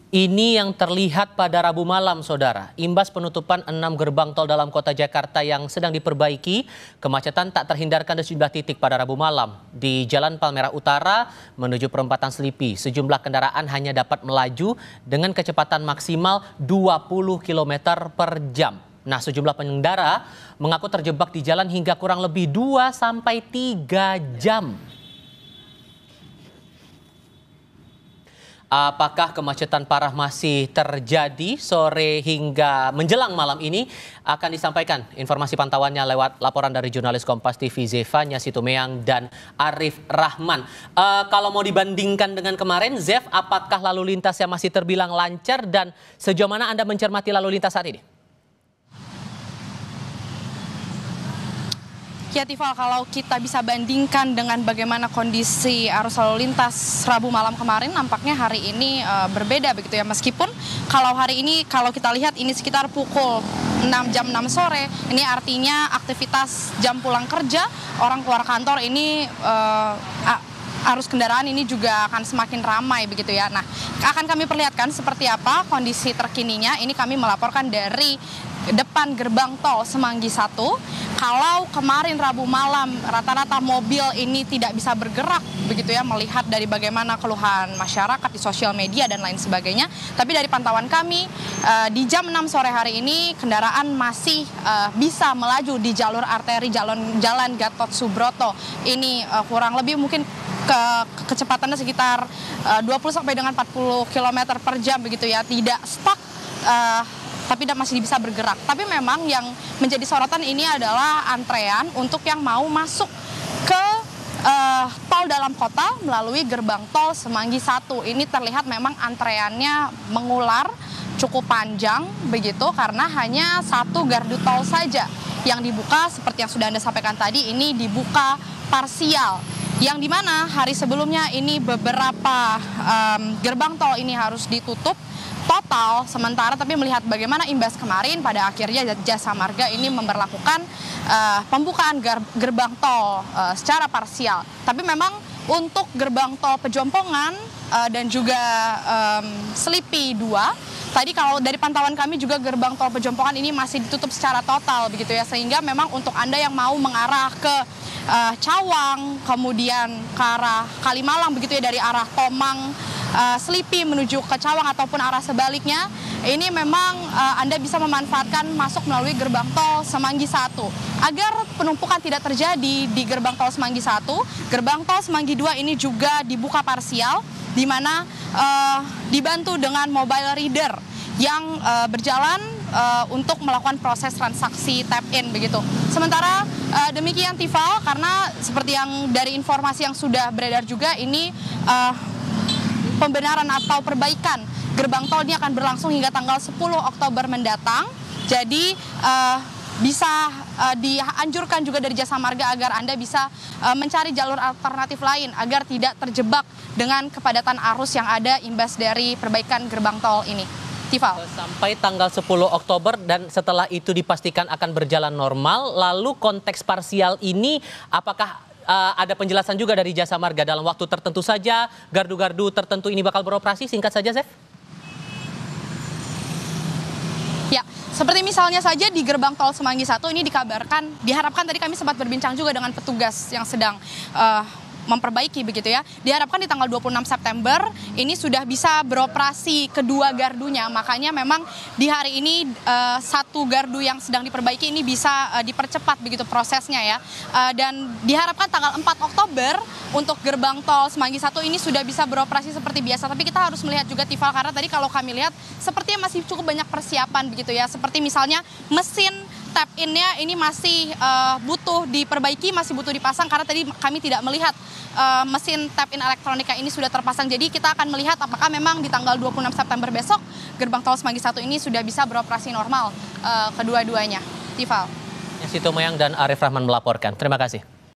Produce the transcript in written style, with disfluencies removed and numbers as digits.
Ini yang terlihat pada Rabu malam, Saudara. Imbas penutupan 6 gerbang tol dalam kota Jakarta yang sedang diperbaiki, kemacetan tak terhindarkan di sejumlah titik pada Rabu malam. Di Jalan Palmerah Utara menuju perempatan Selipi, sejumlah kendaraan hanya dapat melaju dengan kecepatan maksimal 20 km per jam. Nah, sejumlah pengendara mengaku terjebak di jalan hingga kurang lebih 2-3 jam. Apakah kemacetan parah masih terjadi sore hingga menjelang malam ini? Akan disampaikan informasi pantauannya lewat laporan dari jurnalis Kompas TV Zefanya Situmeang dan Arif Rahman. Kalau mau dibandingkan dengan kemarin, Zef, apakah lalu lintasnya masih terbilang lancar dan sejauh mana Anda mencermati lalu lintas saat ini? Ya Tifal, kalau kita bisa bandingkan dengan bagaimana kondisi arus lalu lintas Rabu malam kemarin, nampaknya hari ini berbeda begitu ya. Meskipun kalau hari ini, kalau kita lihat ini sekitar pukul 6 sore, ini artinya aktivitas jam pulang kerja, orang keluar kantor ini arus kendaraan ini juga akan semakin ramai begitu ya. Nah, akan kami perlihatkan seperti apa kondisi terkininya. Ini kami melaporkan dari depan gerbang tol Semanggi 1. Kalau kemarin Rabu malam rata-rata mobil ini tidak bisa bergerak begitu ya, melihat dari bagaimana keluhan masyarakat di sosial media dan lain sebagainya. Tapi dari pantauan kami di jam 6 sore hari ini kendaraan masih bisa melaju di jalur arteri Jalan Gatot Subroto. Ini kurang lebih mungkin kecepatannya sekitar 20 sampai dengan 40 km per jam begitu ya, tidak stuck tapi masih bisa bergerak. Tapi memang yang menjadi sorotan ini adalah antrean untuk yang mau masuk ke tol dalam kota melalui gerbang tol Semanggi 1. Ini terlihat memang antreannya mengular cukup panjang begitu karena hanya satu gardu tol saja yang dibuka, seperti yang sudah Anda sampaikan tadi, ini dibuka parsial. Yang dimana hari sebelumnya ini beberapa gerbang tol ini harus ditutup total sementara, tapi melihat bagaimana imbas kemarin pada akhirnya Jasa Marga ini memberlakukan pembukaan gerbang tol secara parsial. Tapi memang untuk gerbang tol Pejompongan dan juga Selipi 2, tadi kalau dari pantauan kami juga gerbang tol Pejompongan ini masih ditutup secara total begitu ya, sehingga memang untuk Anda yang mau mengarah ke Cawang, kemudian ke arah Kalimalang begitu ya, dari arah Tomang, Selipi menuju ke Cawang ataupun arah sebaliknya, ini memang Anda bisa memanfaatkan masuk melalui gerbang tol Semanggi 1. Agar penumpukan tidak terjadi di gerbang tol Semanggi 1, gerbang tol Semanggi 2 ini juga dibuka parsial, di mana dibantu dengan mobile reader yang berjalan untuk melakukan proses transaksi tap-in begitu. Sementara demikian Tifal, karena seperti yang dari informasi yang sudah beredar juga, ini pembenaran atau perbaikan gerbang tol ini akan berlangsung hingga tanggal 10 Oktober mendatang. Jadi bisa dianjurkan juga dari Jasa Marga agar Anda bisa mencari jalur alternatif lain agar tidak terjebak dengan kepadatan arus yang ada imbas dari perbaikan gerbang tol ini. Tifal. Sampai tanggal 10 Oktober dan setelah itu dipastikan akan berjalan normal. Lalu konteks parsial ini apakah ada penjelasan juga dari Jasa Marga dalam waktu tertentu saja gardu-gardu tertentu ini bakal beroperasi? Singkat saja, Zef. Ya, seperti misalnya saja di gerbang tol Semanggi 1 ini diharapkan tadi kami sempat berbincang juga dengan petugas yang sedang memperbaiki begitu ya. Diharapkan di tanggal 26 September ini sudah bisa beroperasi kedua gardunya. Makanya memang di hari ini satu gardu yang sedang diperbaiki ini bisa dipercepat begitu prosesnya ya. Dan diharapkan tanggal 4 Oktober untuk gerbang tol Semanggi 1 ini sudah bisa beroperasi seperti biasa. Tapi kita harus melihat juga Tifal, karena tadi kalau kami lihat sepertinya masih cukup banyak persiapan begitu ya. Seperti misalnya mesin tap-in-nya ini masih butuh diperbaiki, masih butuh dipasang, karena tadi kami tidak melihat mesin tap-in elektronika ini sudah terpasang. Jadi kita akan melihat apakah memang di tanggal 26 September besok gerbang tol Semanggi 1 ini sudah bisa beroperasi normal kedua-duanya. Tifal. Situmeang dan Arif Rahman melaporkan. Terima kasih.